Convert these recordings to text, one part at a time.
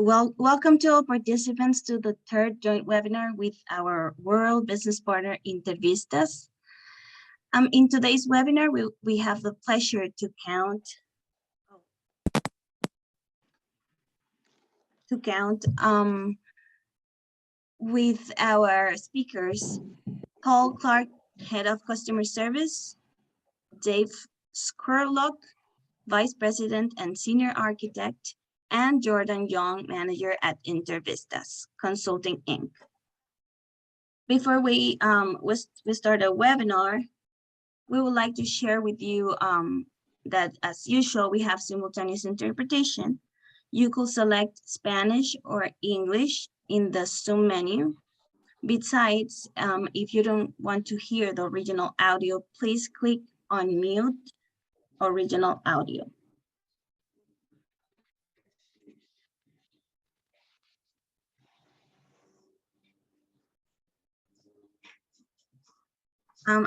Welcome to all participants to the third joint webinar with our world business partner Intervistas. In today's webinar, we have the pleasure to count with our speakers, Paul Clark, Head of Customer Service, Dave Skurlock, Vice President and Senior Architect, and Jordan Young, Manager at Intervistas Consulting, Inc. Before we start a webinar, we would like to share with you that, as usual, we have simultaneous interpretation. You could select Spanish or English in the Zoom menu. Besides, if you don't want to hear the original audio, please click on mute original audio.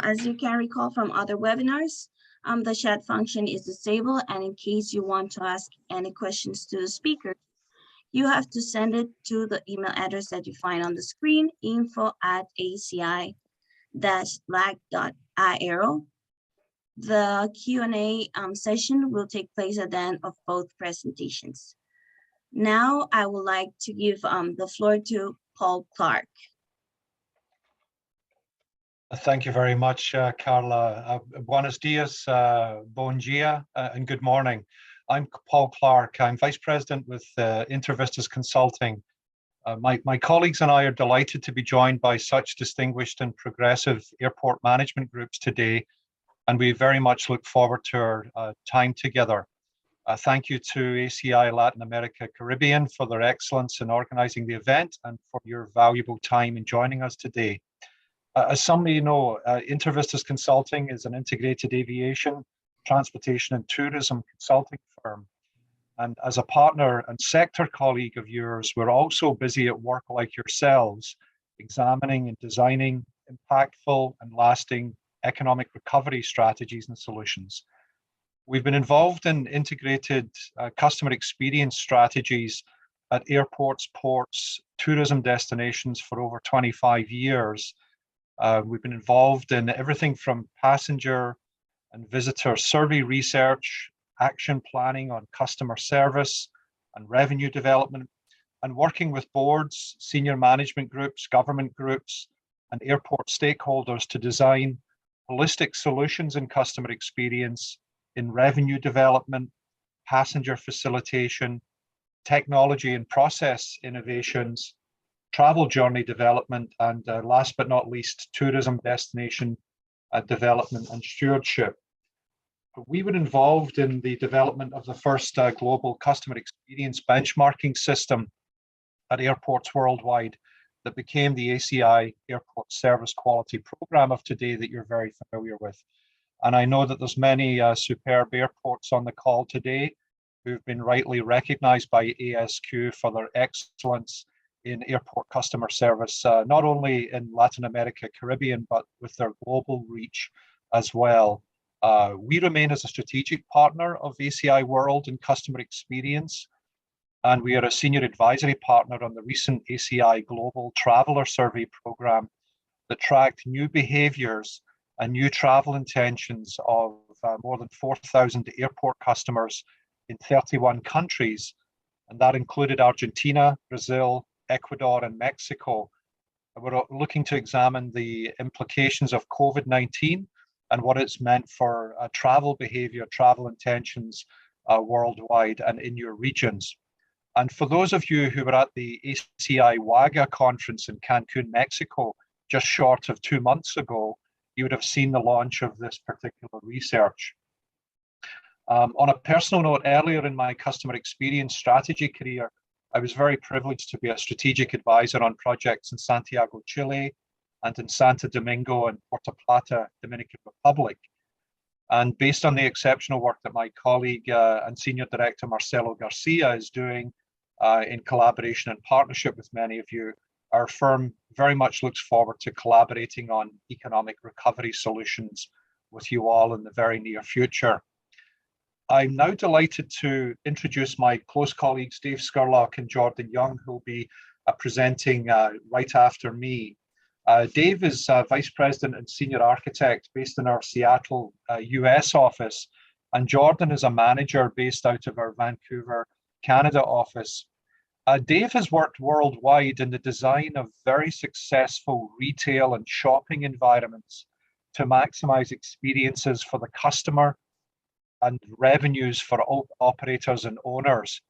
As you can recall from other webinars, the chat function is disabled, and in case you want to ask any questions to the speaker, you have to send it to the email address that you find on the screen, info@aci-lac.io. The Q&A session will take place at the end of both presentations. Now, I would like to give the floor to Paul Clark. Thank you very much, Carla. Buenos dias, bon dia, and good morning. I'm Paul Clark. I'm Vice President with Intervistas Consulting. My colleagues and I are delighted to be joined by such distinguished and progressive airport management groups today, and we very much look forward to our time together. Thank you to ACI Latin America Caribbean for their excellence in organizing the event and for your valuable time in joining us today. As some may know, Intervistas Consulting is an integrated aviation, transportation and tourism consulting firm. And as a partner and sector colleague of yours, we're also busy at work like yourselves, examining and designing impactful and lasting economic recovery strategies and solutions. We've been involved in integrated customer experience strategies at airports, ports, tourism destinations for over 25 years. We've been involved in everything from passenger and visitor survey research, action planning on customer service and revenue development, and working with boards, senior management groups, government groups, and airport stakeholders to design holistic solutions in customer experience, in revenue development, passenger facilitation, technology and process innovations, travel journey development, and last but not least, tourism destination development and stewardship. We were involved in the development of the first global customer experience benchmarking system at airports worldwide that became the ACI Airport Service Quality Program of today that you're very familiar with. And I know that there's many superb airports on the call today who've been rightly recognized by ASQ for their excellence in airport customer service, not only in Latin America, Caribbean, but with their global reach as well. We remain as a strategic partner of ACI World in customer experience, and we are a senior advisory partner on the recent ACI Global Traveler Survey program that tracked new behaviors and new travel intentions of more than 4,000 airport customers in 31 countries, and that included Argentina, Brazil, Ecuador, and Mexico. We're looking to examine the implications of COVID-19 and what it's meant for travel behavior, travel intentions worldwide and in your regions. And for those of you who were at the ACI-WAGA conference in Cancun, Mexico, just short of 2 months ago, you would have seen the launch of this particular research. On a personal note, earlier in my customer experience strategy career, I was very privileged to be a strategic advisor on projects in Santiago, Chile, and in Santo Domingo and Puerto Plata, Dominican Republic. And based on the exceptional work that my colleague and Senior Director Marcelo Garcia is doing in collaboration and partnership with many of you, our firm very much looks forward to collaborating on economic recovery solutions with you all in the very near future. I'm now delighted to introduce my close colleagues, Dave Scurlock and Jordan Young, who will be presenting right after me. Dave is Vice President and Senior Architect based in our Seattle, US office, and Jordan is a manager based out of our Vancouver, Canada office. Dave has worked worldwide in the design of very successful retail and shopping environments to maximize experiences for the customer and revenues for operators and owners.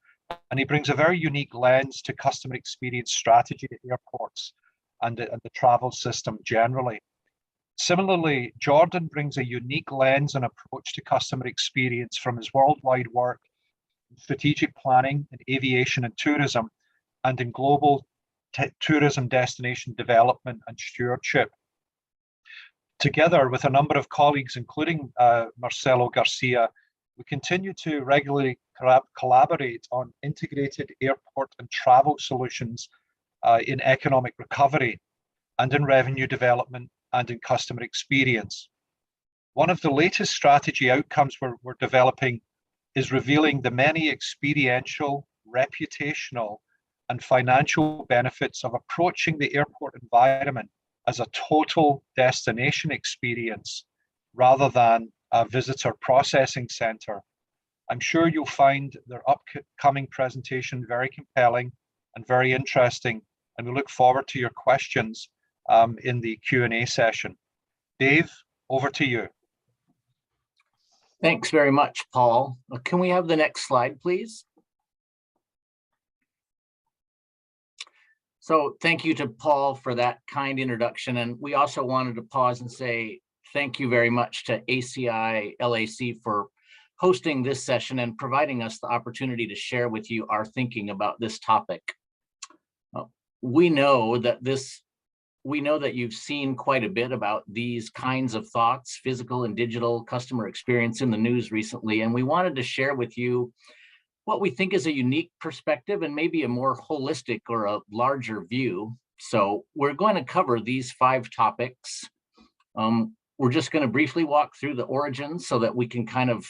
And he brings a very unique lens to customer experience strategy at airports and the travel system generally. Similarly, Jordan brings a unique lens and approach to customer experience from his worldwide work in strategic planning in aviation and tourism, and in global tourism destination development and stewardship. Together with a number of colleagues, including Marcelo Garcia, we continue to regularly collaborate on integrated airport and travel solutions in economic recovery and in revenue development and in customer experience. One of the latest strategy outcomes we're developing is revealing the many experiential, reputational, and financial benefits of approaching the airport environment as a total destination experience rather than a visitor processing center. I'm sure you'll find their upcoming presentation very compelling and very interesting, and we look forward to your questions in the Q&A session. Dave, over to you. Thanks very much, Paul. Can we have the next slide, please? So thank you to Paul for that kind introduction. And we also wanted to pause and say thank you very much to ACI-LAC for hosting this session and providing us the opportunity to share with you our thinking about this topic. We know that you've seen quite a bit about these kinds of thoughts, physical and digital customer experience in the news recently, and we wanted to share with you what we think is a unique perspective and maybe a more holistic or a larger view. So we're going to cover these 5 topics. We're just going to briefly walk through the origins so that we can kind of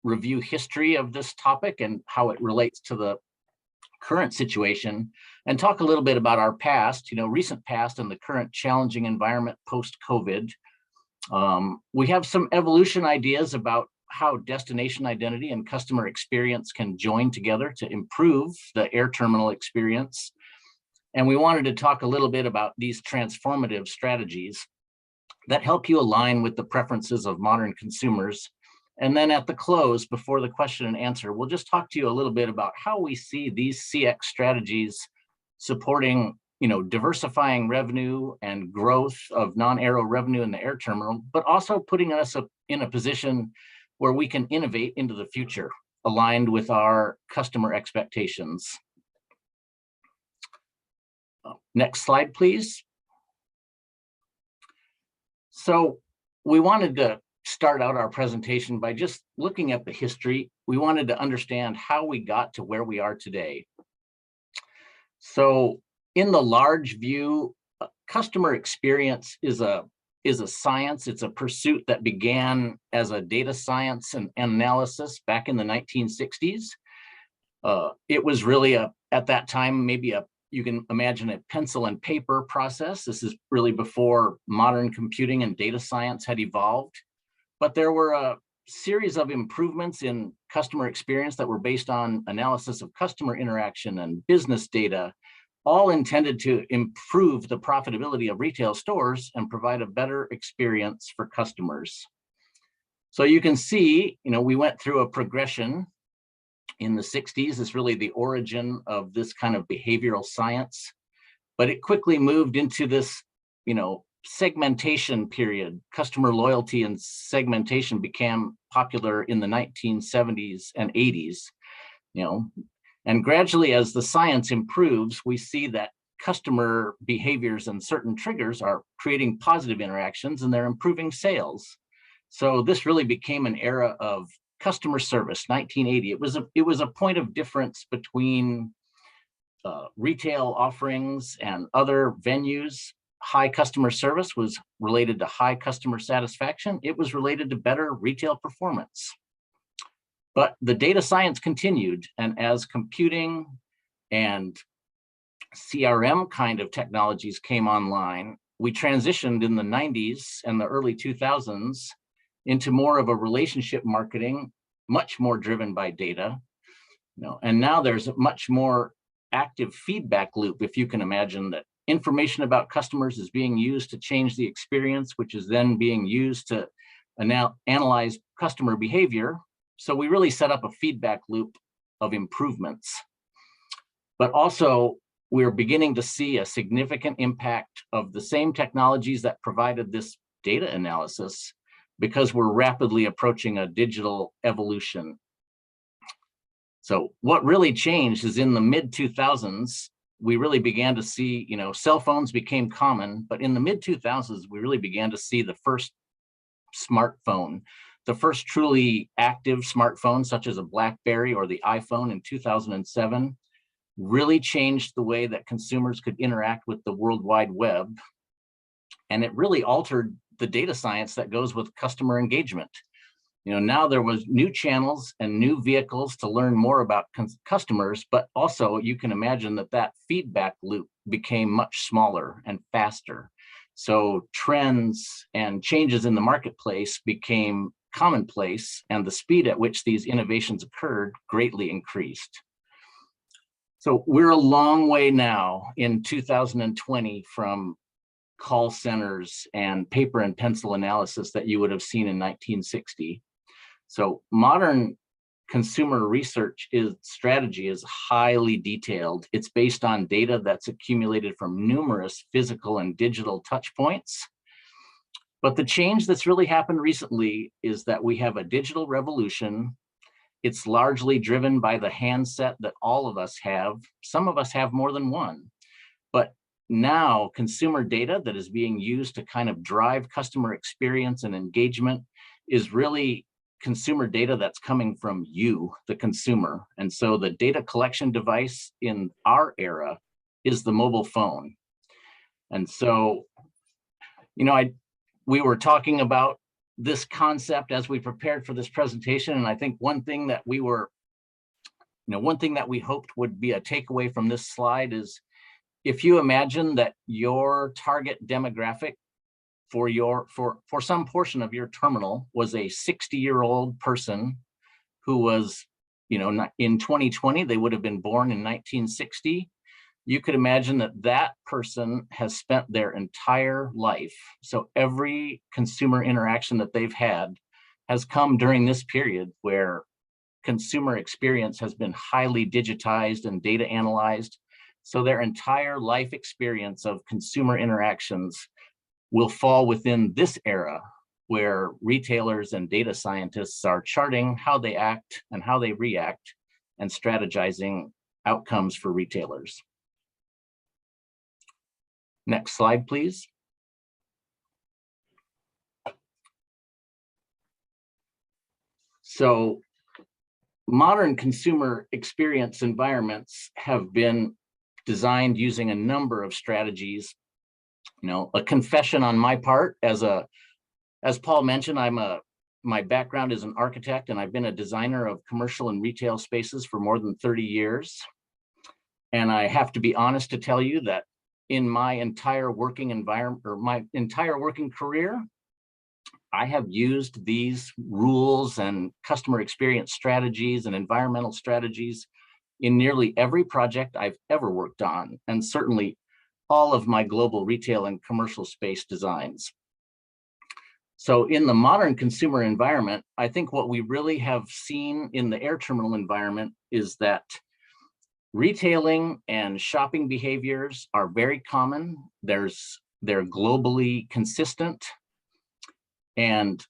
review history of this topic and how it relates to the current situation, and talk a little bit about our past, recent past and the current challenging environment post-COVID. We have some evolution ideas about how destination identity and customer experience can join together to improve the air terminal experience. And we wanted to talk a little bit about these transformative strategies that help you align with the preferences of modern consumers. And then at the close, before the question and answer, we'll just talk to you a little bit about how we see these CX strategies supporting, diversifying revenue and growth of non-aero revenue in the air terminal, but also putting us in a position where we can innovate into the future, aligned with our customer expectations. Next slide, please. So we wanted to start out our presentation by just looking at the history. We wanted to understand how we got to where we are today. So in the large view, customer experience is a science. It's a pursuit that began as a data science and analysis back in the 1960s. It was really at that time, maybe you can imagine a pencil and paper process. This is really before modern computing and data science had evolved. But there were a series of improvements in customer experience that were based on analysis of customer interaction and business data, all intended to improve the profitability of retail stores and provide a better experience for customers. So you can see, we went through a progression in the 60s. Is really the origin of this kind of behavioral science, but it quickly moved into this, segmentation period. Customer loyalty and segmentation became popular in the 1970s and 80s, and gradually as the science improves, we see that customer behaviors and certain triggers are creating positive interactions and they're improving sales. So this really became an era of customer service, 1980. It was a point of difference between retail offerings and other venues. High customer service was related to high customer satisfaction. It was related to better retail performance. But the data science continued, and as computing and CRM kind of technologies came online, we transitioned in the 90s and the early 2000s into more of a relationship marketing, much more driven by data. And now there's a much more active feedback loop, if you can imagine that information about customers is being used to change the experience, which is then being used to analyze customer behavior. So we really set up a feedback loop of improvements. But also, we're beginning to see a significant impact of the same technologies that provided this data analysis, because we're rapidly approaching a digital evolution. So what really changed is in the mid-2000s, we really began to see, cell phones became common, but in the mid-2000s, we really began to see the first smartphone, the first truly active smartphone, such as a BlackBerry or the iPhone in 2007, really changed the way that consumers could interact with the World Wide Web. And it really altered the data science that goes with customer engagement. Now there was new channels and new vehicles to learn more about customers, but also you can imagine that feedback loop became much smaller and faster. So trends and changes in the marketplace became commonplace, and the speed at which these innovations occurred greatly increased. So we're a long way now in 2020 from call centers and paper and pencil analysis that you would have seen in 1960. So modern consumer research strategy is highly detailed. It's based on data that's accumulated from numerous physical and digital touch points. But the change that's really happened recently is that we have a digital revolution. It's largely driven by the handset that all of us have. Some of us have more than one. But now consumer data that is being used to kind of drive customer experience and engagement is really consumer data that's coming from you, the consumer. And so the data collection device in our era is the mobile phone. And so, we were talking about this concept as we prepared for this presentation. And I think one thing that we hoped would be a takeaway from this slide is, if you imagine that your target demographic for some portion of your terminal was a 60-year-old person who was, in 2020, they would have been born in 1960. You could imagine that person has spent their entire life. So every consumer interaction that they've had has come during this period where consumer experience has been highly digitized and data analyzed. So their entire life experience of consumer interactions will fall within this era where retailers and data scientists are charting how they act and how they react and strategizing outcomes for retailers. Next slide, please. So modern consumer experience environments have been designed using a number of strategies. A confession on my part, as Paul mentioned, my background is an architect, and I've been a designer of commercial and retail spaces for more than 30 years. And I have to be honest to tell you that in my entire working environment, or my entire working career, I have used these rules and customer experience strategies and environmental strategies in nearly every project I've ever worked on, and certainly all of my global retail and commercial space designs. So in the modern consumer environment, I think what we really have seen in the air terminal environment is that retailing and shopping behaviors are very common. They're globally consistent. And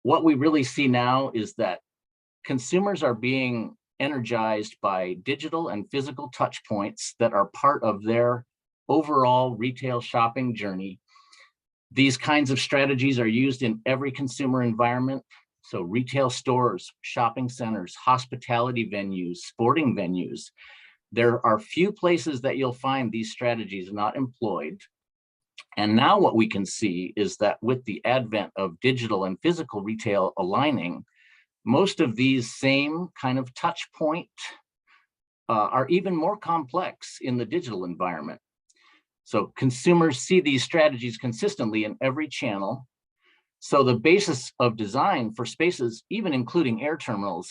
what we really see now is that consumers are being energized by digital and physical touch points that are part of their overall retail shopping journey. These kinds of strategies are used in every consumer environment. So retail stores, shopping centers, hospitality venues, sporting venues. There are few places that you'll find these strategies not employed. And now what we can see is that with the advent of digital and physical retail aligning, Most of these same kind of touch point are even more complex in the digital environment. So consumers see these strategies consistently in every channel. So the basis of design for spaces, even including air terminals,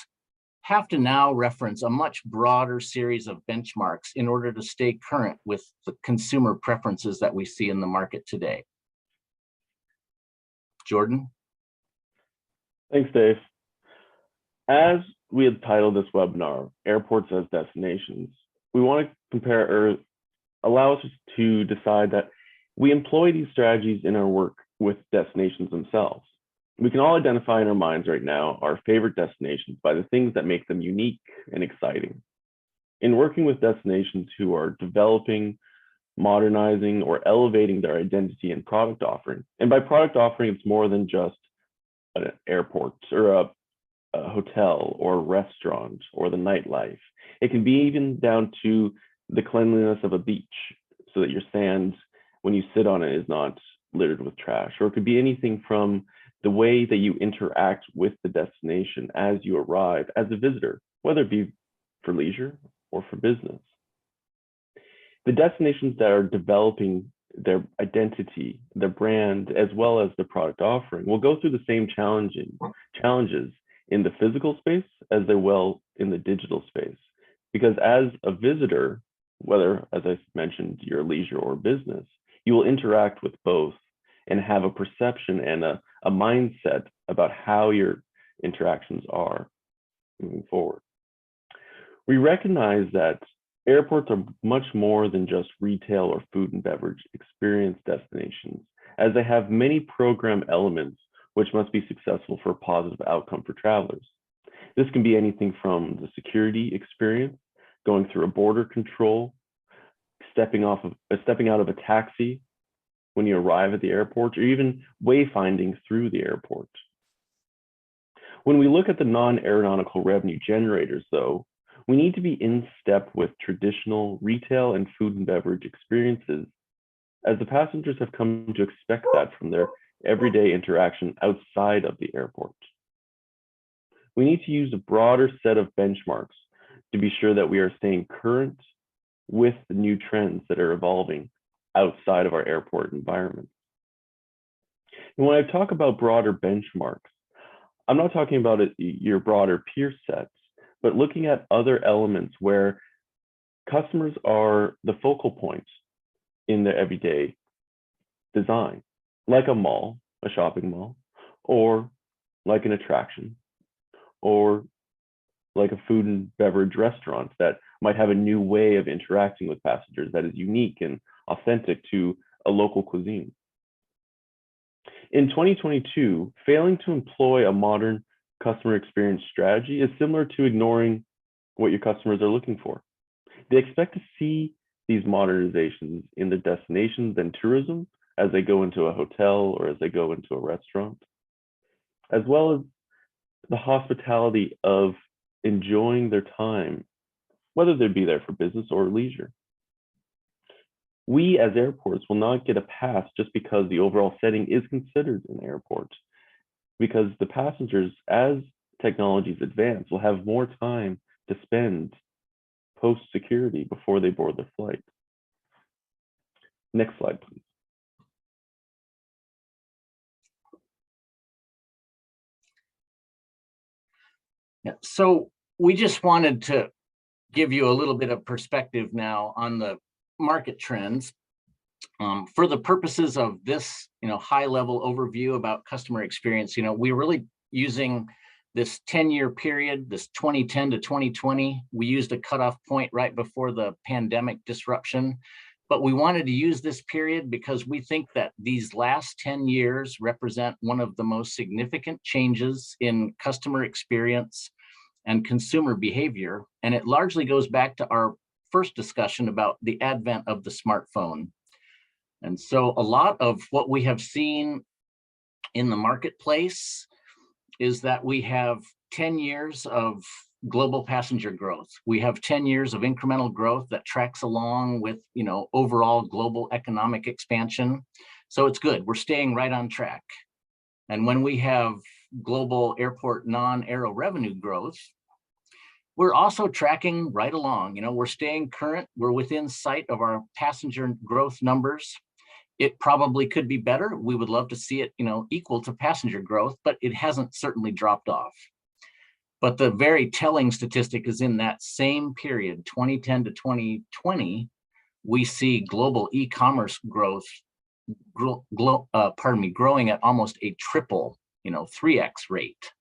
have to now reference a much broader series of benchmarks in order to stay current with the consumer preferences that we see in the market today. Jordan? Thanks, Dave. As we had titled this webinar, Airports as Destinations, we want to compare or allow us to decide that we employ these strategies in our work with destinations themselves. We can all identify in our minds right now our favorite destinations by the things that make them unique and exciting. In working with destinations who are developing, modernizing, or elevating their identity and product offering, and by product offering, it's more than just an airport or a hotel or a restaurant or the nightlife. It can be even down to the cleanliness of a beach so that your sand, when you sit on it, is not littered with trash. Or it could be anything from the way that you interact with the destination as you arrive as a visitor, whether it be for leisure or for business. The destinations that are developing their identity, their brand, as well as the product offering will go through the same challenges in the physical space as they will in the digital space. Because as a visitor, whether, as I mentioned, your leisure or business, you will interact with both and have a perception and a mindset about how your interactions are moving forward. We recognize that airports are much more than just retail or food and beverage experience destinations, as they have many program elements which must be successful for a positive outcome for travelers. This can be anything from the security experience, going through a border control, stepping out of a taxi when you arrive at the airport, or even wayfinding through the airport. When we look at the non-aeronautical revenue generators, though, we need to be in step with traditional retail and food and beverage experiences, as the passengers have come to expect that from their everyday interaction outside of the airport. We need to use a broader set of benchmarks to be sure that we are staying current with the new trends that are evolving outside of our airport environment. And when I talk about broader benchmarks, I'm not talking about your broader peer sets, but looking at other elements where customers are the focal point in their everyday design, like a mall, a shopping mall, or like an attraction, or like a food and beverage restaurant that might have a new way of interacting with passengers that is unique and authentic to a local cuisine. In 2022, failing to employ a modern customer experience strategy is similar to ignoring what your customers are looking for. They expect to see these modernizations in the destinations and tourism as they go into a hotel or as they go into a restaurant, as well as the hospitality of enjoying their time, whether they be there for business or leisure. We as airports will not get a pass just because the overall setting is considered an airport, because the passengers, as technologies advance, will have more time to spend post-security before they board their flight. Next slide, please. Yeah, so we just wanted to give you a little bit of perspective now on the market trends. For the purposes of this, high-level overview about customer experience, we're really using this 10-year period, this 2010 to 2020. We used a cutoff point right before the pandemic disruption, but we wanted to use this period because we think that these last 10 years represent one of the most significant changes in customer experience and consumer behavior. And it largely goes back to our first discussion about the advent of the smartphone. And so a lot of what we have seen in the marketplace is that we have 10 years of global passenger growth. We have 10 years of incremental growth that tracks along with, overall global economic expansion. So it's good. We're staying right on track. And when we have global airport non-aero revenue growth, we're also tracking right along. We're staying current. We're within sight of our passenger growth numbers. It probably could be better. We would love to see it, equal to passenger growth, but it hasn't certainly dropped off. But the very telling statistic is in that same period, 2010 to 2020, we see global e-commerce growth, growing at almost a triple, 3x rate.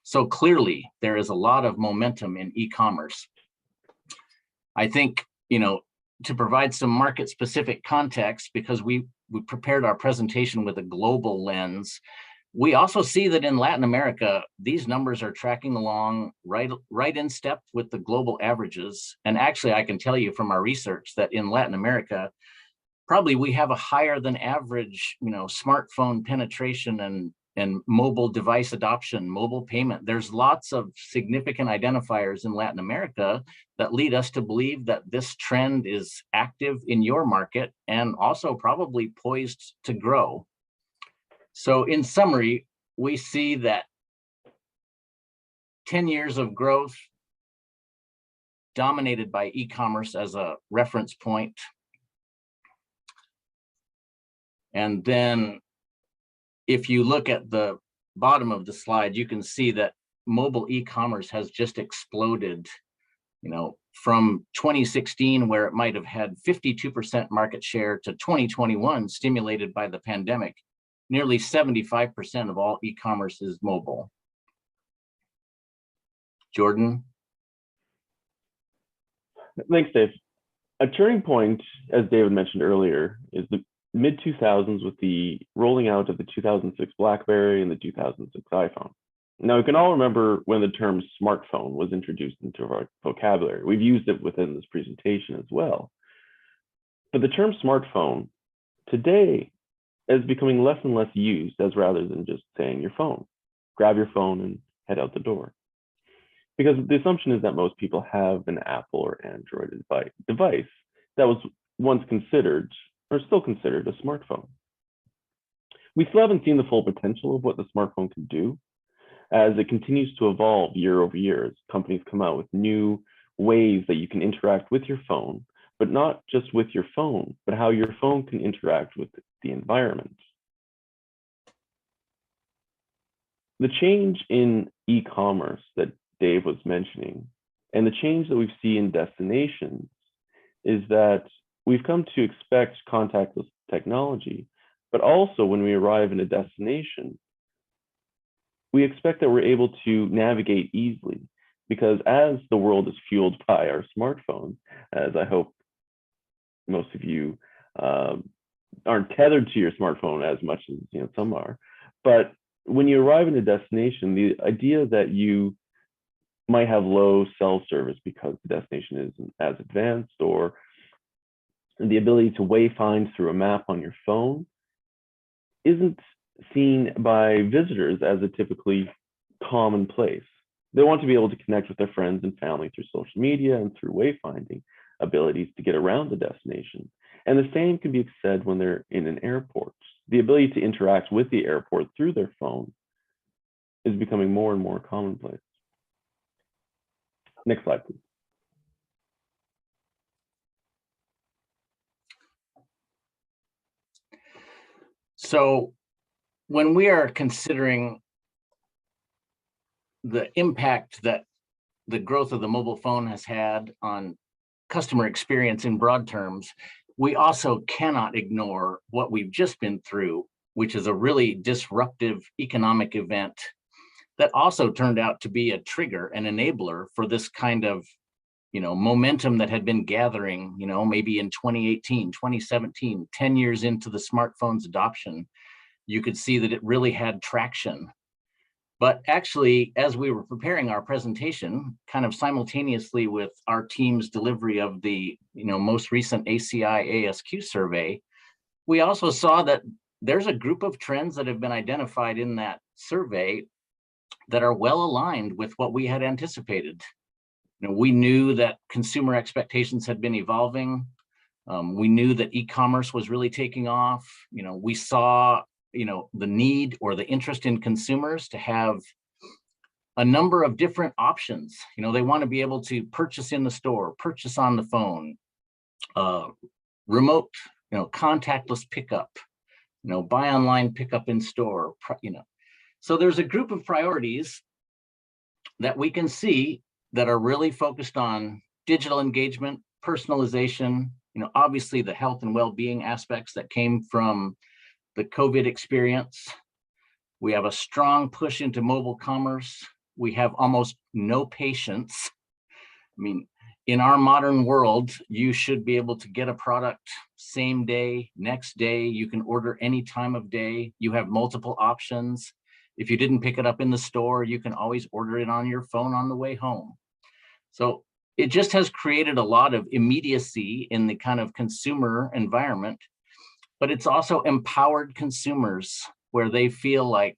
So clearly there is a lot of momentum in e-commerce. I think, to provide some market specific context, because we prepared our presentation with a global lens, we also see that in Latin America, these numbers are tracking along right in step with the global averages. And actually, I can tell you from our research that in Latin America, probably we have a higher than average, smartphone penetration and mobile device adoption, mobile payment. There's lots of significant identifiers in Latin America that lead us to believe that this trend is active in your market and also probably poised to grow. So in summary, we see that 10 years of growth dominated by e-commerce as a reference point. And then if you look at the bottom of the slide, you can see that mobile e-commerce has just exploded, from 2016, where it might have had 52% market share, to 2021, stimulated by the pandemic. Nearly 75% of all e-commerce is mobile. Jordan? Thanks, Dave. A turning point, as David mentioned earlier, is the mid-2000s with the rolling out of the 2006 BlackBerry and the 2006 iPhone. Now, we can all remember when the term smartphone was introduced into our vocabulary. We've used it within this presentation as well. But the term smartphone today is becoming less and less used, as rather than just saying your phone. Grab your phone and head out the door. Because the assumption is that most people have an Apple or Android device that was once considered, or still considered, a smartphone. We still haven't seen the full potential of what the smartphone can do, as it continues to evolve year over year as companies come out with new ways that you can interact with your phone, but not just with your phone, but how your phone can interact with the environment. The change in e-commerce that Dave was mentioning, and the change that we see in destinations, is that we've come to expect contactless technology, but also when we arrive in a destination, we expect that we're able to navigate easily, because as the world is fueled by our smartphones, as I hope most of you aren't tethered to your smartphone as much as some are, but when you arrive in a destination, the idea that you might have low cell service because the destination isn't as advanced, or the ability to wayfind through a map on your phone isn't seen by visitors as a typically commonplace. They want to be able to connect with their friends and family through social media and through wayfinding abilities to get around the destination. And the same can be said when they're in an airport. The ability to interact with the airport through their phone is becoming more and more commonplace. Next slide, please. So when we are considering the impact that the growth of the mobile phone has had on customer experience in broad terms, we also cannot ignore what we've just been through, which is a really disruptive economic event that also turned out to be a trigger, an enabler for this kind of momentum that had been gathering, maybe in 2018, 2017, 10 years into the smartphone's adoption. You could see that it really had traction. But actually, as we were preparing our presentation, kind of simultaneously with our team's delivery of the most recent ACI-ASQ survey, we also saw that there's a group of trends that have been identified in that survey that are well aligned with what we had anticipated. We knew that consumer expectations had been evolving. We knew that e-commerce was really taking off. We saw the need or the interest in consumers to have a number of different options. They want to be able to purchase in the store, purchase on the phone, remote, contactless pickup, buy online, pickup in store, So there's a group of priorities that we can see that are really focused on digital engagement, personalization, obviously the health and well-being aspects that came from the COVID experience. We have a strong push into mobile commerce. We have almost no patience. In our modern world, you should be able to get a product same day, next day. You can order any time of day. You have multiple options. If you didn't pick it up in the store, you can always order it on your phone on the way home. So it just has created a lot of immediacy in the kind of consumer environment, but it's also empowered consumers where they feel like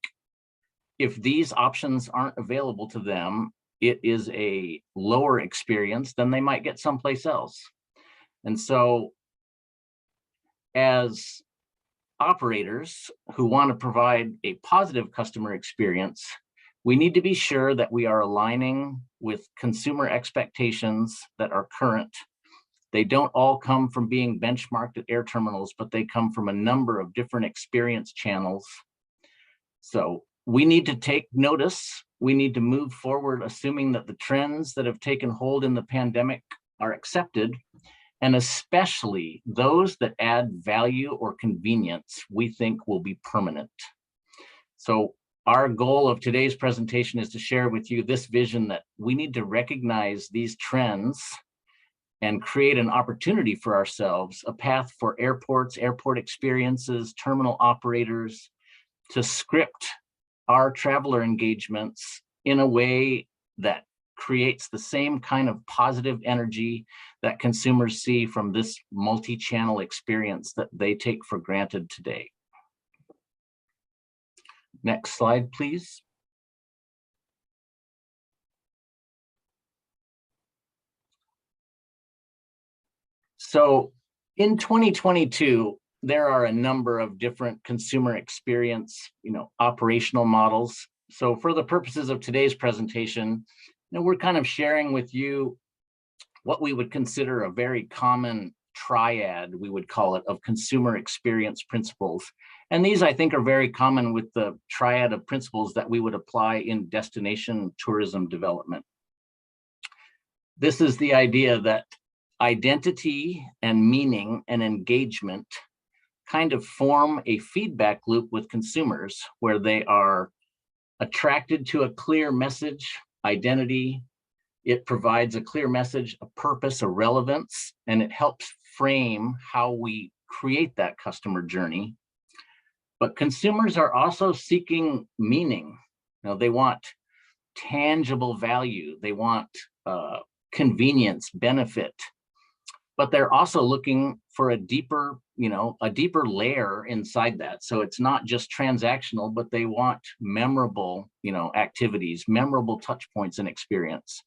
if these options aren't available to them, it is a lower experience than they might get someplace else. And so as operators who want to provide a positive customer experience, we need to be sure that we are aligning with consumer expectations that are current. They don't all come from being benchmarked at air terminals, but they come from a number of different experience channels. So we need to take notice. We need to move forward, assuming that the trends that have taken hold in the pandemic are accepted, and especially those that add value or convenience, we think will be permanent. So our goal of today's presentation is to share with you this vision that we need to recognize these trends and create an opportunity for ourselves, a path for airports, airport experiences, terminal operators to script our traveler engagements in a way that creates the same kind of positive energy that consumers see from this multi-channel experience that they take for granted today. Next slide, please. So in 2022, there are a number of different consumer experience, operational models. So for the purposes of today's presentation, we're kind of sharing with you what we would consider a very common triad, we would call it, of consumer experience principles. And these, I think, are very common with the triad of principles that we would apply in destination tourism development. This is the idea that identity and meaning and engagement kind of form a feedback loop with consumers where they are attracted to a clear message, identity. It provides a clear message, a purpose, a relevance, and it helps frame how we create that customer journey. But consumers are also seeking meaning. They want tangible value. They want convenience, benefit, but they're also looking for a deeper layer inside that. So it's not just transactional, but they want memorable, activities, memorable touch points and experience.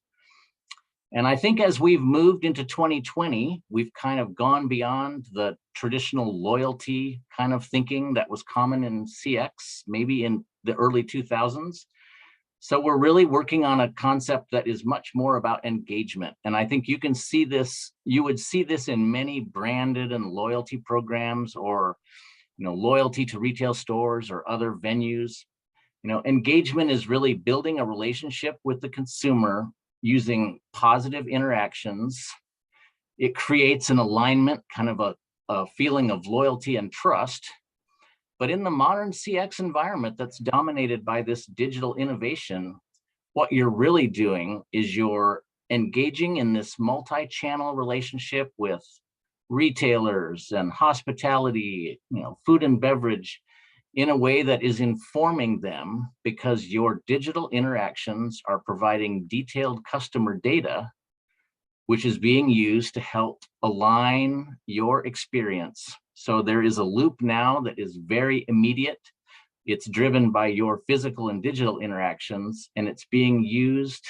And I think as we've moved into 2020, we've kind of gone beyond the traditional loyalty kind of thinking that was common in CX, maybe in the early 2000s. So we're really working on a concept that is much more about engagement. And I think you can see this, you would see this in many branded and loyalty programs or, loyalty to retail stores or other venues. Engagement is really building a relationship with the consumer using positive interactions. It creates an alignment, kind of a feeling of loyalty and trust. But in the modern CX environment that's dominated by this digital innovation, what you're really doing is you're engaging in this multi-channel relationship with retailers and hospitality, food and beverage, in a way that is informing them because your digital interactions are providing detailed customer data, which is being used to help align your experience. So there is a loop now that is very immediate. It's driven by your physical and digital interactions, and it's being used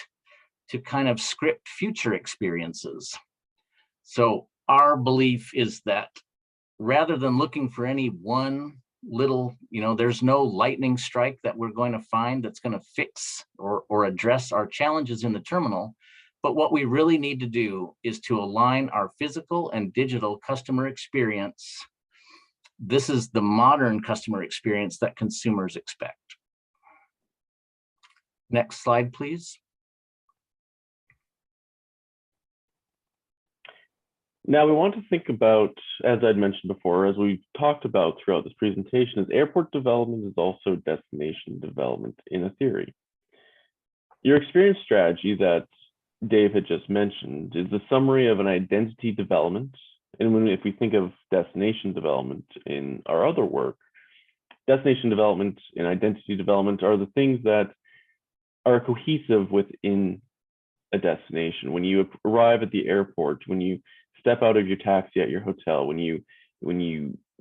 to kind of script future experiences. So our belief is that rather than looking for any one little, there's no lightning strike that we're going to find that's going to fix or address our challenges in the terminal. But what we really need to do is to align our physical and digital customer experience. This is the modern customer experience that consumers expect. Next slide, please. Now we want to think about, as I'd mentioned before, as we've talked about throughout this presentation, is airport development is also destination development in a theory. Your experience strategy that Dave had just mentioned is the summary of an identity development. And if we think of destination development in our other work, destination development and identity development are the things that are cohesive within a destination. When you arrive at the airport, when you step out of your taxi at your hotel, when you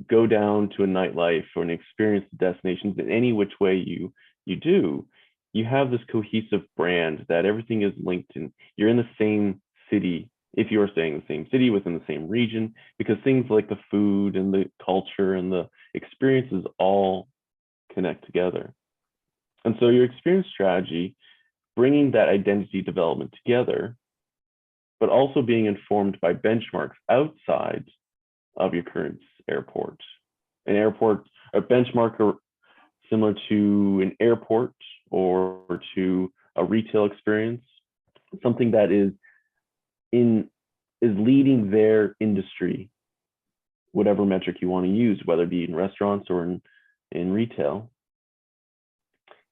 go down to a nightlife or an experience destinations in any which way you do, you have this cohesive brand that everything is linked in. You're in the same city, if you are staying in the same city within the same region, because things like the food and the culture and the experiences all connect together. And so your experience strategy, bringing that identity development together, but also being informed by benchmarks outside of your current airport. An airport, a benchmark similar to an airport or to a retail experience, something that is leading their industry, whatever metric you want to use, whether it be in restaurants or in retail.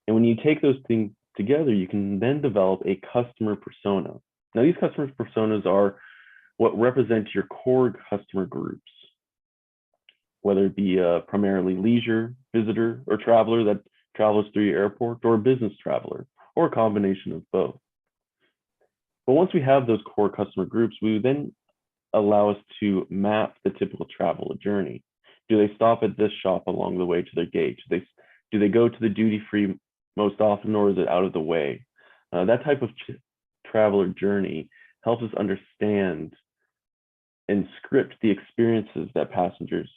And when you take those things together, you can then develop a customer persona. Now, these customer personas are what represent your core customer groups, whether it be a primarily leisure visitor or traveler that travels through your airport, or a business traveler, or a combination of both. But once we have those core customer groups, we then allow us to map the typical traveler journey. Do they stop at this shop along the way to their gate? Do they go to the duty-free most often, or is it out of the way? That type of traveler journey helps us understand and script the experiences that passengers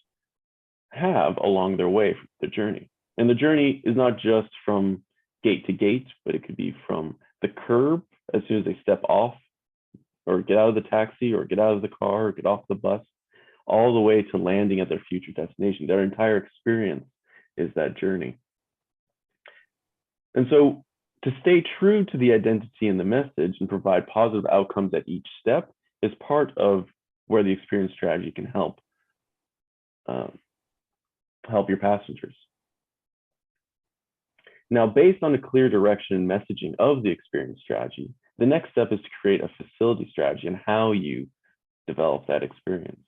have along their way, the journey. And the journey is not just from gate to gate, but it could be from the curb as soon as they step off or get out of the taxi or get out of the car or get off the bus, all the way to landing at their future destination. Their entire experience is that journey. And so to stay true to the identity and the message and provide positive outcomes at each step is part of where the experience strategy can help your passengers. Now, based on a clear direction and messaging of the experience strategy, the next step is to create a facility strategy and how you develop that experience.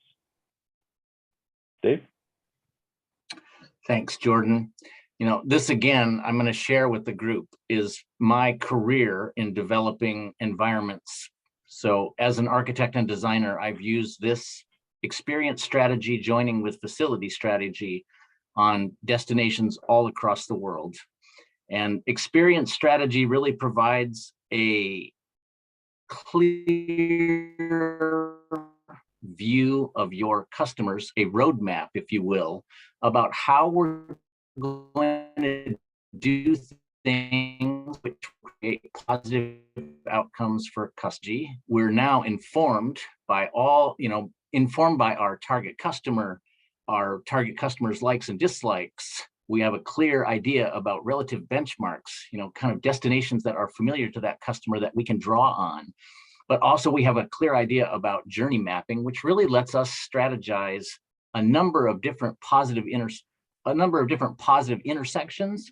Dave? Thanks, Jordan. This again, I'm going to share with the group is my career in developing environments. So as an architect and designer, I've used this experience strategy joining with facility strategy on destinations all across the world. And experience strategy really provides a clear view of your customers, a roadmap, if you will, about how we're going to do things which create positive outcomes for customers. We're now informed by our target customer, our target customers' likes and dislikes. We have a clear idea about relative benchmarks, kind of destinations that are familiar to that customer that we can draw on. But also we have a clear idea about journey mapping, which really lets us strategize a number of different positive intersections.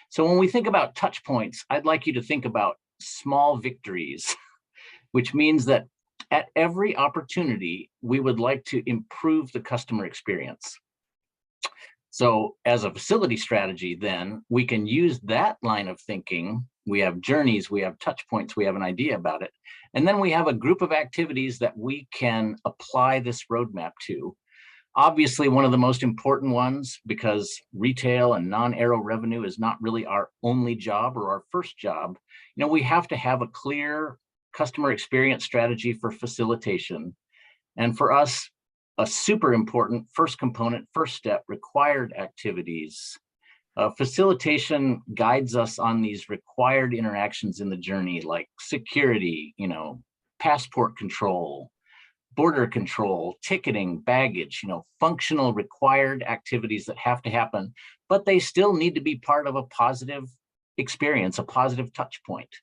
So when we think about touch points, I'd like you to think about small victories, which means that at every opportunity, we would like to improve the customer experience. So as a facility strategy, then we can use that line of thinking. We have journeys, we have touch points, we have an idea about it. And then we have a group of activities that we can apply this roadmap to. Obviously, one of the most important ones, because retail and non-aero revenue is not really our only job or our first job, we have to have a clear customer experience strategy for facilitation. And for us, a super important first component, first step, required activities. Facilitation guides us on these required interactions in the journey, like security, passport control, border control, ticketing, baggage, functional required activities that have to happen, but they still need to be part of a positive experience, a positive touch point.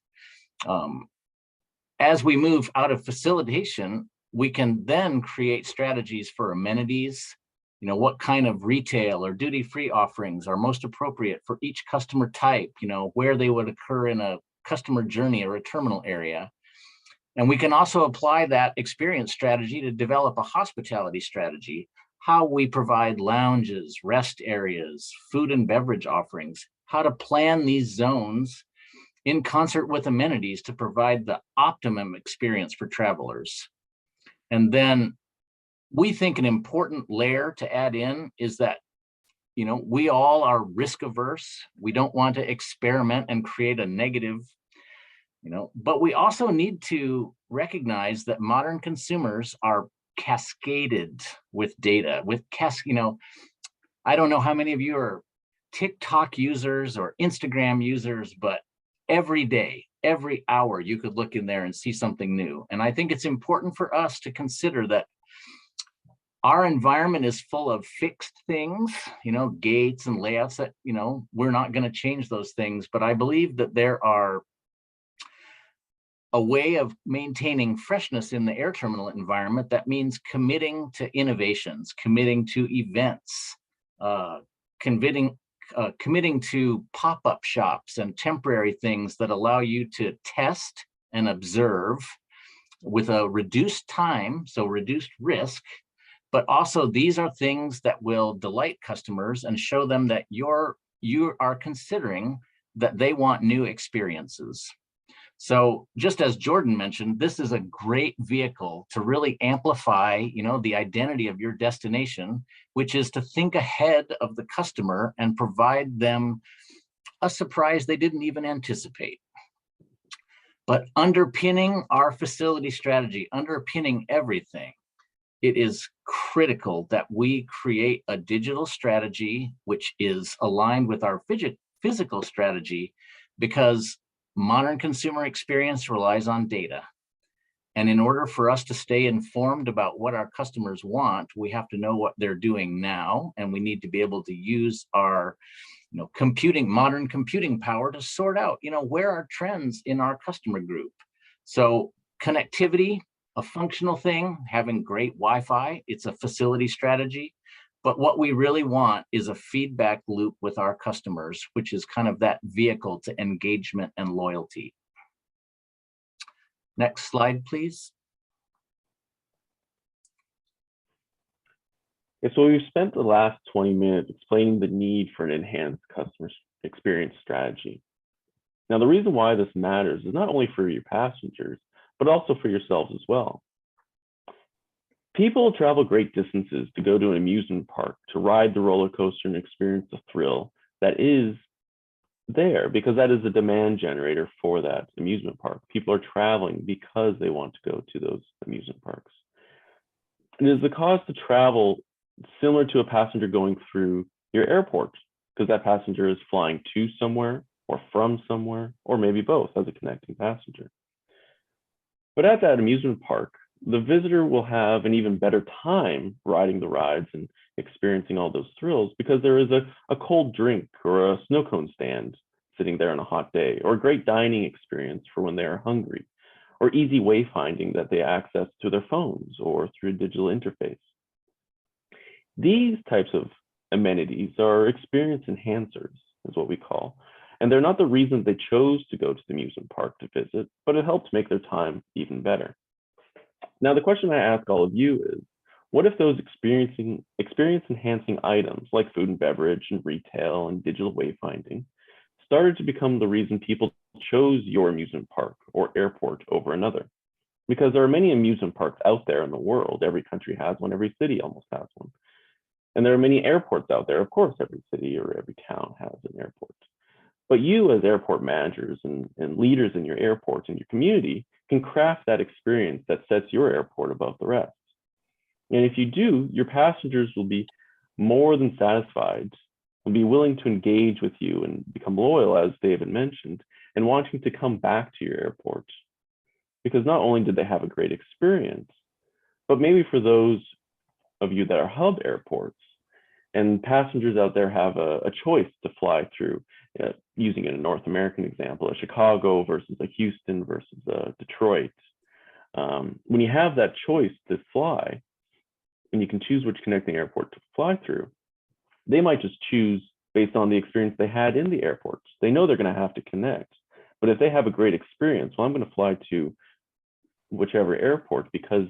As we move out of facilitation, we can then create strategies for amenities, what kind of retail or duty-free offerings are most appropriate for each customer type, where they would occur in a customer journey or a terminal area. And we can also apply that experience strategy to develop a hospitality strategy, how we provide lounges, rest areas, food and beverage offerings, how to plan these zones in concert with amenities to provide the optimum experience for travelers. And then we think an important layer to add in is that, we all are risk averse. We don't want to experiment and create a negative, but we also need to recognize that modern consumers are cascaded with data, I don't know how many of you are TikTok users or Instagram users, but every day, every hour, you could look in there and see something new. And I think it's important for us to consider that our environment is full of fixed things, gates and layouts that, we're not going to change those things. But I believe that there are a way of maintaining freshness in the air terminal environment that means committing to innovations, committing to events, committing to pop-up shops and temporary things that allow you to test and observe with a reduced time, so reduced risk. But also these are things that will delight customers and show them that you are considering that they want new experiences. So just as Jordan mentioned, this is a great vehicle to really amplify, the identity of your destination, which is to think ahead of the customer and provide them a surprise they didn't even anticipate. But underpinning our facility strategy, underpinning everything, it is critical that we create a digital strategy which is aligned with our physical strategy, because modern consumer experience relies on data. And in order for us to stay informed about what our customers want, we have to know what they're doing now, and we need to be able to use our modern computing power to sort out, where are trends in our customer group. So connectivity, a functional thing, having great Wi-Fi, it's a facility strategy. But what we really want is a feedback loop with our customers, which is kind of that vehicle to engagement and loyalty. Next slide, please. Okay, so we've spent the last 20 minutes explaining the need for an enhanced customer experience strategy. Now, the reason why this matters is not only for your passengers, but also for yourselves as well. People travel great distances to go to an amusement park, to ride the roller coaster and experience the thrill that is there, because that is a demand generator for that amusement park. People are traveling because they want to go to those amusement parks. And is the cost to travel similar to a passenger going through your airport, because that passenger is flying to somewhere or from somewhere, or maybe both as a connecting passenger. But at that amusement park, the visitor will have an even better time riding the rides and experiencing all those thrills, because there is a cold drink or a snow cone stand sitting there on a hot day, or a great dining experience for when they are hungry, or easy wayfinding that they access through their phones or through a digital interface. These types of amenities are experience enhancers, is what we call, and they're not the reason they chose to go to the amusement park to visit, but it helps make their time even better. Now, the question I ask all of you is, what if those experience enhancing items like food and beverage and retail and digital wayfinding started to become the reason people chose your amusement park or airport over another? Because there are many amusement parks out there in the world. Every country has one, every city almost has one. And there are many airports out there. Of course, every city or every town has an airport. But you as airport managers and leaders in your airport and your community can craft that experience that sets your airport above the rest. And if you do, your passengers will be more than satisfied, will be willing to engage with you and become loyal, as David mentioned, and wanting to come back to your airport. Because not only did they have a great experience, but maybe for those of you that are hub airports and passengers out there have a choice to fly through, using a North American example, a Chicago versus a Houston versus a Detroit. When you have that choice to fly, and you can choose which connecting airport to fly through, they might just choose based on the experience they had in the airports. They know they're going to have to connect, but if they have a great experience, well, I'm going to fly to whichever airport, because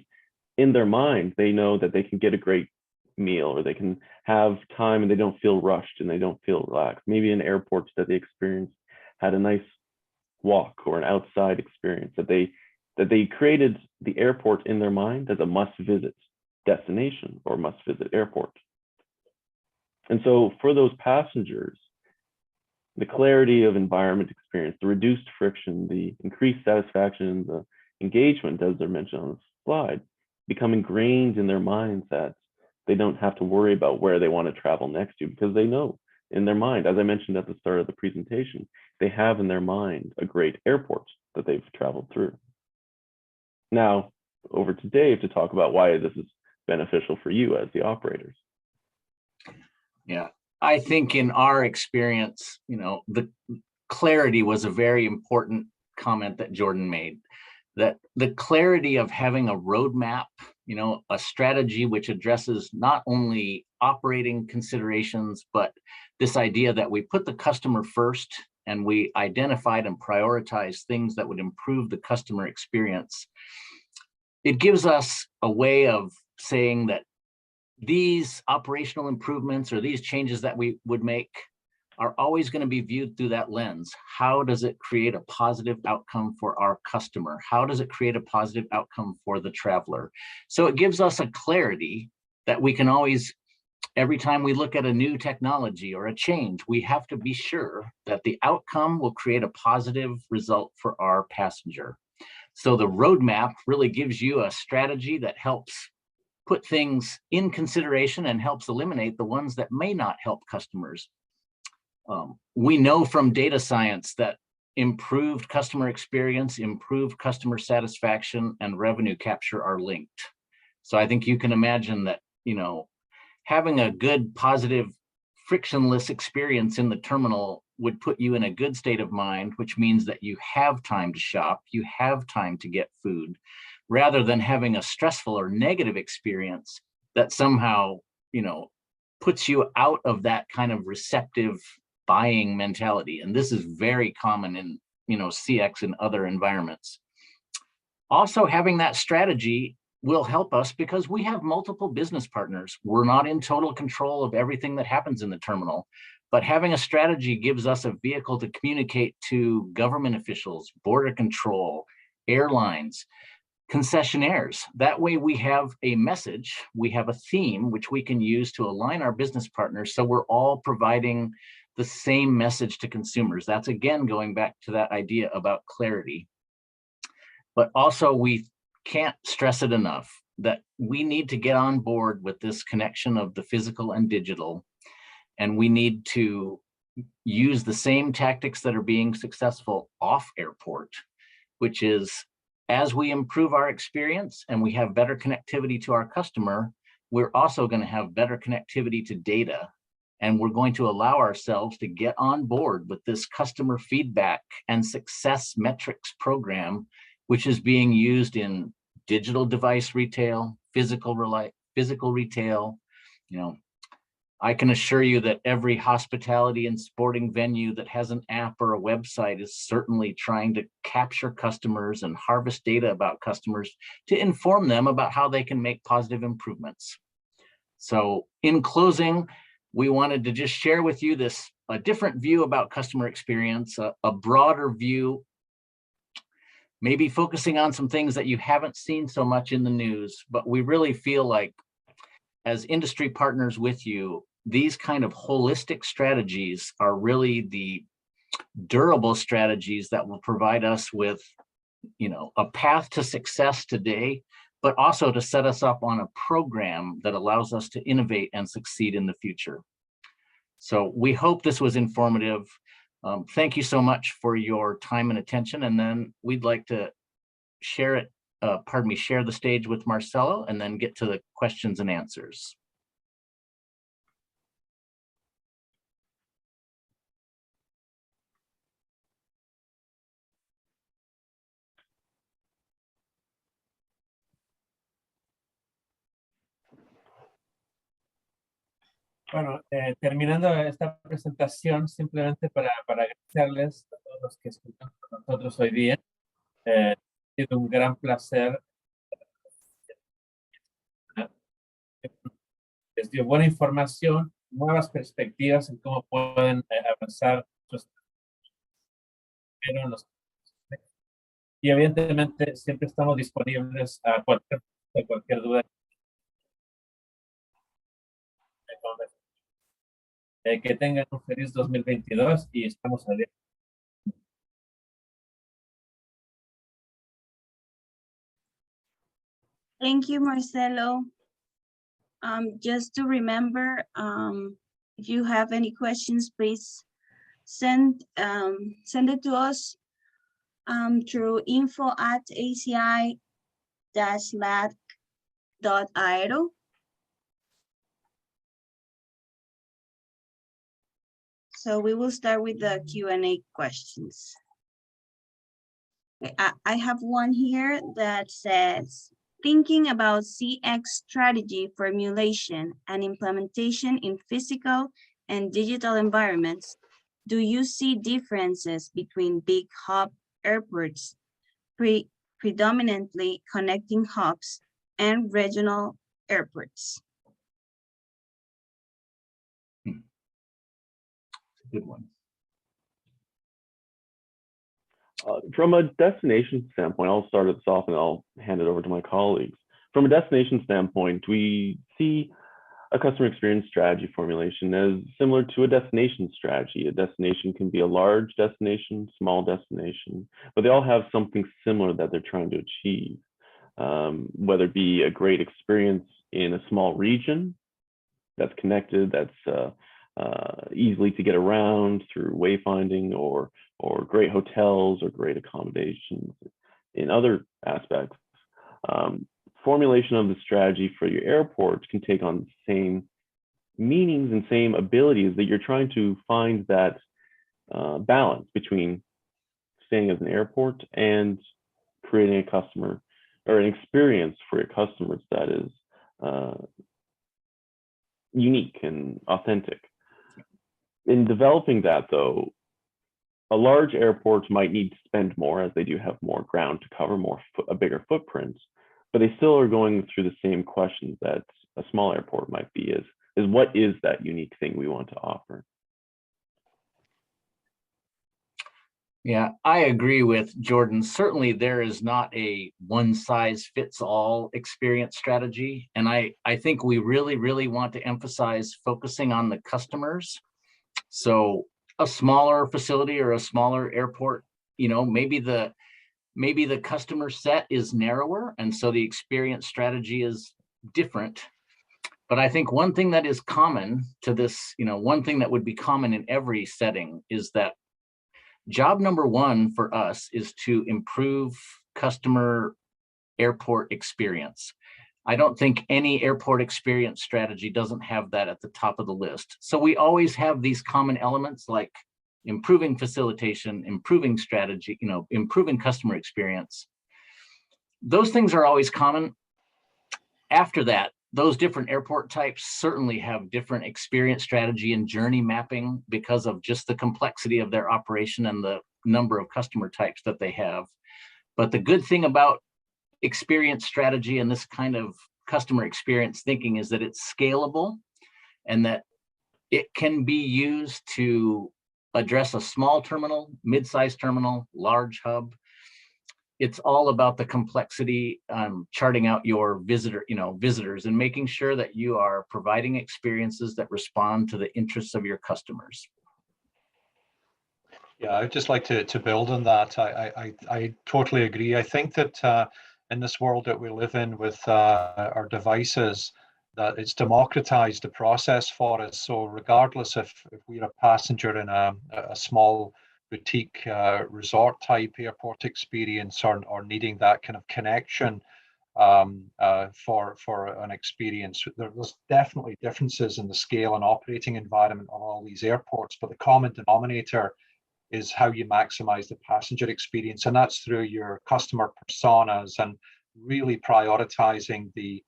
in their mind, they know that they can get a great meal, or they can have time and they don't feel rushed and they don't feel relaxed. Maybe in airports that they experienced had a nice walk or an outside experience, that they created the airport in their mind as a must-visit destination or must-visit airport. And so for those passengers, the clarity of environment experience, the reduced friction, the increased satisfaction, the engagement, as they're mentioned on the slide, become ingrained in their minds that they don't have to worry about where they want to travel next to, because they know in their mind, as I mentioned at the start of the presentation, they have in their mind a great airport that they've traveled through. Now, over to Dave to talk about why this is beneficial for you as the operators. Yeah, I think in our experience, the clarity was a very important comment that Jordan made, that the clarity of having a roadmap, a strategy which addresses not only operating considerations, but this idea that we put the customer first and we identified and prioritized things that would improve the customer experience. It gives us a way of saying that these operational improvements or these changes that we would make are always going to be viewed through that lens. How does it create a positive outcome for our customer? How does it create a positive outcome for the traveler? So it gives us a clarity that we can always, every time we look at a new technology or a change, we have to be sure that the outcome will create a positive result for our passenger. So the roadmap really gives you a strategy that helps put things in consideration and helps eliminate the ones that may not help customers. We know from data science that improved customer experience, improved customer satisfaction, and revenue capture are linked. So I think you can imagine that, having a good, positive, frictionless experience in the terminal would put you in a good state of mind, which means that you have time to shop, you have time to get food, rather than having a stressful or negative experience that somehow, puts you out of that kind of receptive buying mentality. And this is very common in, CX and other environments. Also, having that strategy will help us because we have multiple business partners. We're not in total control of everything that happens in the terminal, but having a strategy gives us a vehicle to communicate to government officials, border control, airlines, concessionaires. That way we have a message, we have a theme which we can use to align our business partners so we're all providing the same message to consumers. That's again going back to that idea about clarity. But also we can't stress it enough that we need to get on board with this connection of the physical and digital, and we need to use the same tactics that are being successful off airport, which is as we improve our experience and we have better connectivity to our customer, we're also going to have better connectivity to data. And we're going to allow ourselves to get on board with this customer feedback and success metrics program, which is being used in digital device retail, physical retail. I can assure you that every hospitality and sporting venue that has an app or a website is certainly trying to capture customers and harvest data about customers to inform them about how they can make positive improvements. So in closing, we wanted to just share with you a different view about customer experience, a broader view, maybe focusing on some things that you haven't seen so much in the news, but we really feel like as industry partners with you, these kind of holistic strategies are really the durable strategies that will provide us with, a path to success today, but also to set us up on a program that allows us to innovate and succeed in the future. So we hope this was informative. Thank you so much for your time and attention. And then we'd like to share the stage with Marcelo and then get to the questions and answers. Bueno, terminando esta presentación, simplemente para agradecerles a todos los que escuchan con nosotros hoy día. Ha sido un gran placer. Les dio buena información, nuevas perspectivas en cómo pueden avanzar y evidentemente siempre estamos disponibles a cualquier duda. Que tengan un feliz 2022 y estamos abiertos. Thank you, Marcelo. Just to remember, if you have any questions, please send it to us through info@aci-lac.io. So we will start with the Q&A questions. I have one here that says, thinking about CX strategy formulation and implementation in physical and digital environments, do you see differences between big hub airports, predominantly connecting hubs, and regional airports? Good one. From a destination standpoint, I'll start this off and I'll hand it over to my colleagues. From a destination standpoint, we see a customer experience strategy formulation as similar to a destination strategy. A destination can be a large destination, small destination, but they all have something similar that they're trying to achieve. Whether it be a great experience in a small region that's connected, that's easily to get around through wayfinding, or great hotels or great accommodations in other aspects. Formulation of the strategy for your airport can take on the same meanings and same abilities that you're trying to find that balance between staying as an airport and creating a customer or an experience for your customers that is unique and authentic. In developing that, though, a large airport might need to spend more, as they do have more ground to cover, a bigger footprint, but they still are going through the same questions that a small airport might be, is what is that unique thing we want to offer? Yeah, I agree with Jordan. Certainly there is not a one-size-fits-all experience strategy. And I think we really, really want to emphasize focusing on the customers. So a smaller facility or a smaller airport, maybe the customer set is narrower, and so the experience strategy is different. But I think one thing that is common to this, one thing that would be common in every setting is that job number one for us is to improve customer airport experience. I don't think any airport experience strategy doesn't have that at the top of the list. So we always have these common elements like improving facilitation, improving strategy, improving customer experience. Those things are always common. After that, those different airport types certainly have different experience strategy and journey mapping because of just the complexity of their operation and the number of customer types that they have. But the good thing about experience strategy and this kind of customer experience thinking is that it's scalable and that it can be used to address a small terminal, mid-sized terminal, large hub. It's all about the complexity, charting out your visitors and making sure that you are providing experiences that respond to the interests of your customers. Yeah, I'd just like to build on that. I totally agree. I think that in this world that we live in with our devices, that it's democratized the process for us. So regardless if we're a passenger in a small boutique resort type airport experience, or needing that kind of connection for an experience, there's definitely differences in the scale and operating environment of all these airports, but the common denominator is how you maximize the passenger experience, and that's through your customer personas and really prioritizing the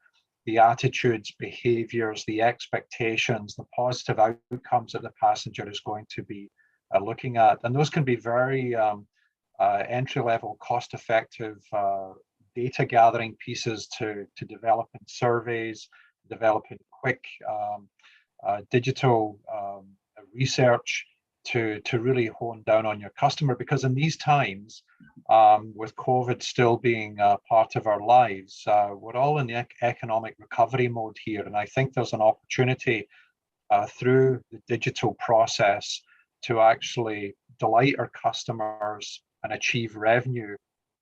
attitudes, behaviors, the expectations, the positive outcomes that the passenger is going to be looking at. And those can be very entry-level, cost-effective data gathering pieces to develop in surveys, develop in quick digital research to really hone down on your customer. Because in these times, with COVID still being part of our lives, we're all in the economic recovery mode here. And I think there's an opportunity through the digital process to actually delight our customers and achieve revenue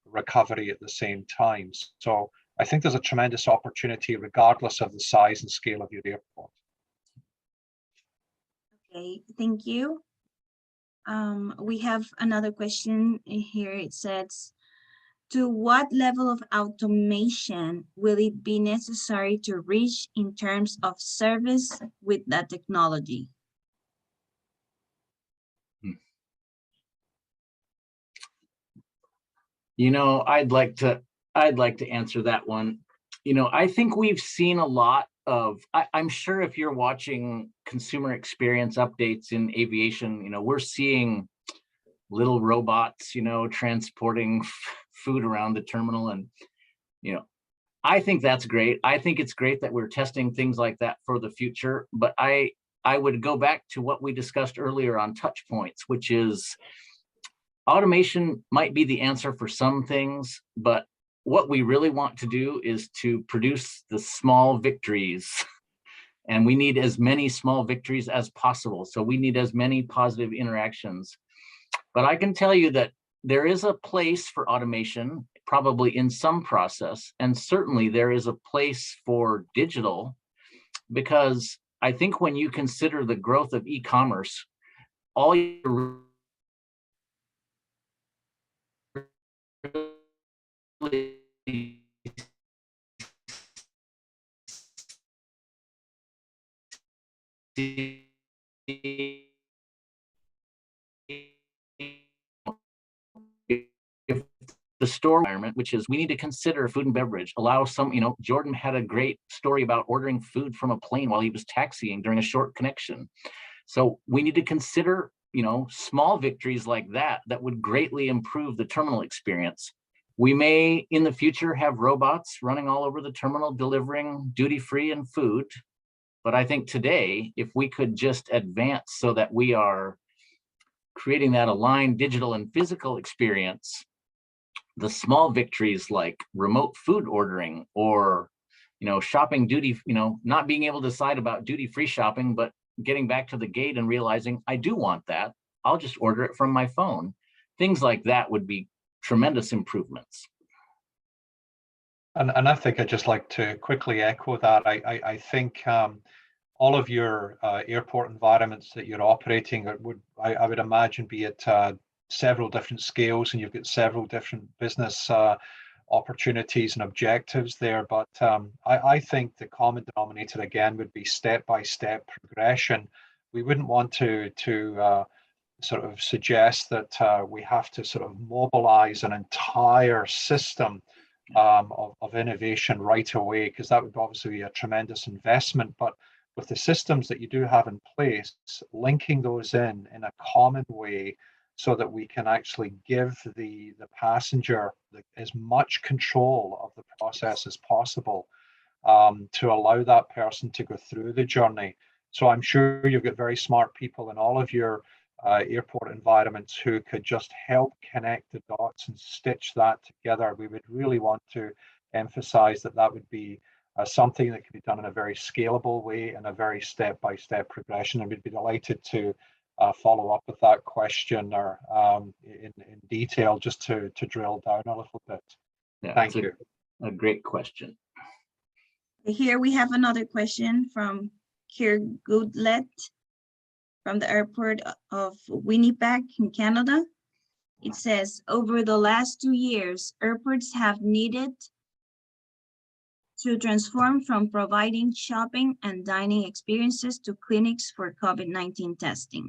recovery at the same time. So I think there's a tremendous opportunity regardless of the size and scale of your airport. Okay, thank you. We have another question here. It says, to what level of automation will it be necessary to reach in terms of service with that technology? You know, I'd like to answer that one. You know, I think we've seen a lot of, I'm sure if you're watching consumer experience updates in aviation, you know, we're seeing little robots, you know, transporting food around the terminal. And, you know, I think that's great. I think it's great that we're testing things like that for the future. But I would go back to what we discussed earlier on touch points, which is automation might be the answer for some things, but what we really want to do is to produce the small victories. And we need as many small victories as possible. So we need as many positive interactions. But I can tell you that there is a place for automation, probably in some process, and certainly there is a place for digital, because I think when you consider the growth of e-commerce, all you're really if the store environment, which is we need to consider food and beverage, allow some, you know, Jordan had a great story about ordering food from a plane while he was taxiing during a short connection. So we need to consider, you know, small victories like that would greatly improve the terminal experience. We may in the future have robots running all over the terminal delivering duty-free and food. But I think today, if we could just advance so that we are creating that aligned digital and physical experience, the small victories like remote food ordering, or, you know, shopping duty, you know, not being able to decide about duty-free shopping, but getting back to the gate and realizing I do want that, I'll just order it from my phone. Things like that would be tremendous improvements. And I think I'd just like to quickly echo that. I think all of your airport environments that you're operating I would imagine be at several different scales, and you've got several different business opportunities and objectives there. But I think the common denominator again would be step-by-step progression. We wouldn't want to sort of suggest that we have to sort of mobilize an entire system of innovation right away, because that would obviously be a tremendous investment. But with the systems that you do have in place, linking those in a common way so that we can actually give the passenger as much control of the process as possible, to allow that person to go through the journey. So I'm sure you've got very smart people in all of your airport environments who could just help connect the dots and stitch that together. We would really want to emphasize that would be something that can be done in a very scalable way and a very step-by-step progression. And we'd be delighted to follow up with that question or in detail, just to drill down a little bit. Yeah, Thank you. a great question. Here we have another question from Kier Goodlet from the airport of Winnipeg in Canada. It says, over the last 2 years, airports have needed to transform from providing shopping and dining experiences to clinics for COVID-19 testing.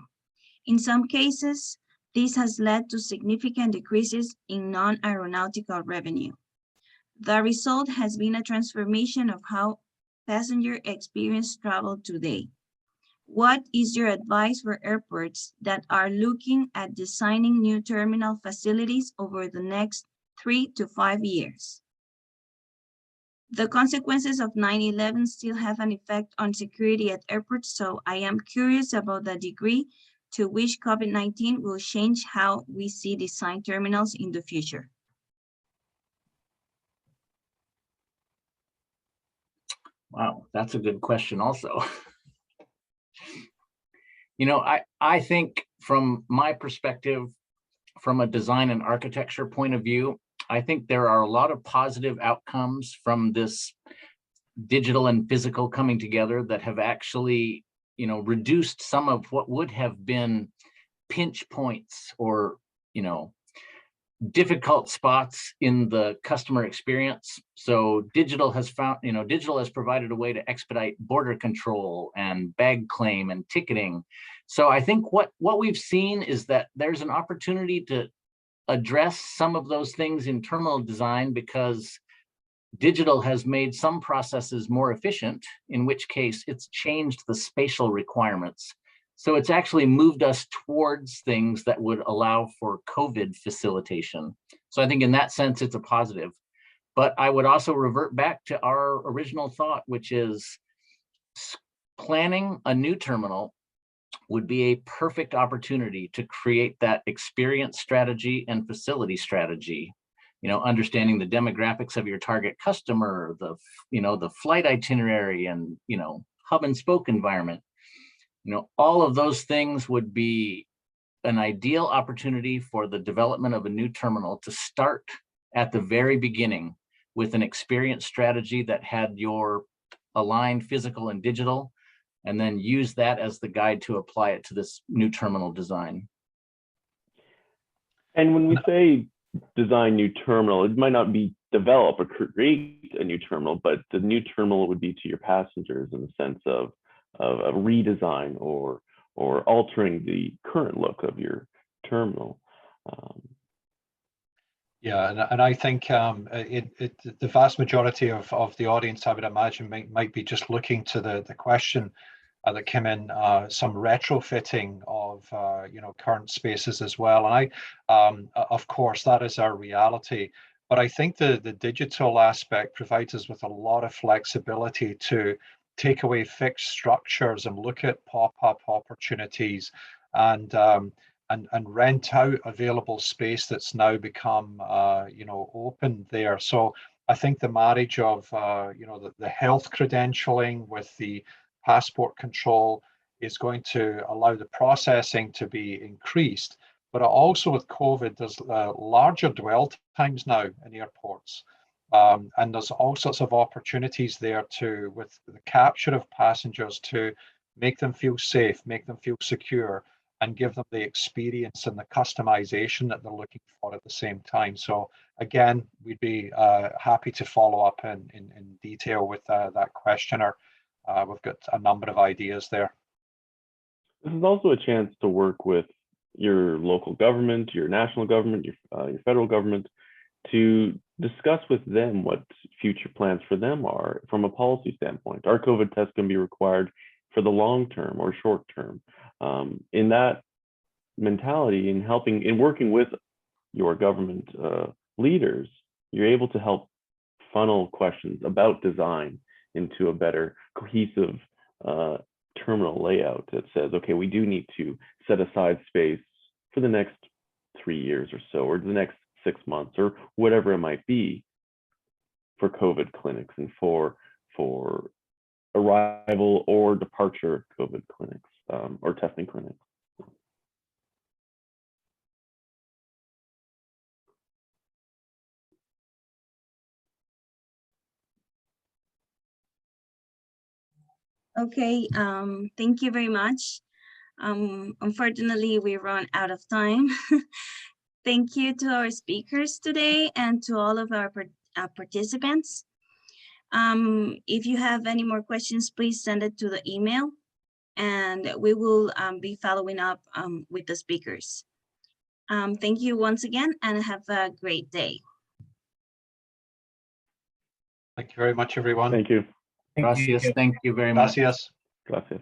In some cases, this has led to significant decreases in non-aeronautical revenue. The result has been a transformation of how passenger experience travel today. What is your advice for airports that are looking at designing new terminal facilities over the next 3 to 5 years? The consequences of 9/11 still have an effect on security at airports, so I am curious about the degree to which COVID-19 will change how we see design terminals in the future. Wow, that's a good question also. You know, I think from my perspective, from a design and architecture point of view, I think there are a lot of positive outcomes from this digital and physical coming together that have actually, you know, reduced some of what would have been pinch points or, you know, difficult spots in the customer experience. So digital has found, you know, digital has provided a way to expedite border control and bag claim and ticketing. So I think what we've seen is that there's an opportunity to address some of those things in terminal design because digital has made some processes more efficient, in which case it's changed the spatial requirements. So it's actually moved us towards things that would allow for COVID facilitation. So I think in that sense, it's a positive. But I would also revert back to our original thought, which is planning a new terminal would be a perfect opportunity to create that experience strategy and facility strategy. You know, understanding the demographics of your target customer, the, you know, the flight itinerary and, you know, hub and spoke environment. You know, all of those things would be an ideal opportunity for the development of a new terminal to start at the very beginning with an experience strategy that had your aligned physical and digital, and then use that as the guide to apply it to this new terminal design. And when we say design new terminal, it might not be develop or create a new terminal, but the new terminal would be to your passengers in the sense of a redesign or altering the current look of your terminal. Yeah, and I think the vast majority of the audience, I would imagine, might be just looking to the question that came in, some retrofitting of you know, current spaces as well. And of course, that is our reality. But I think the digital aspect provides us with a lot of flexibility to take away fixed structures and look at pop-up opportunities and rent out available space that's now become you know, open there. So I think the marriage of you know, the health credentialing with the passport control is going to allow the processing to be increased. But also with COVID, there's larger dwell times now in airports. And there's all sorts of opportunities there to, with the capture of passengers, to make them feel safe, make them feel secure, and give them the experience and the customization that they're looking for at the same time. So again, we'd be happy to follow up in detail with that questioner. We've got a number of ideas there. This is also a chance to work with your local government, your national government, your federal government, to discuss with them what future plans for them are from a policy standpoint. Are COVID tests going to be required for the long term or short term? In that mentality, in working with your government leaders, you're able to help funnel questions about design into a better cohesive terminal layout that says, okay, we do need to set aside space for the next 3 years or so, or the next 6 months, or whatever it might be, for COVID clinics and for arrival or departure COVID clinics or testing clinics. Okay, thank you very much. Unfortunately, we run out of time. Thank you to our speakers today and to all of our participants. If you have any more questions, please send it to the email, and we will be following up with the speakers. Thank you once again, and have a great day. Thank you very much, everyone. Thank you. Thank you. Gracias. Thank you very much. Gracias. Gracias.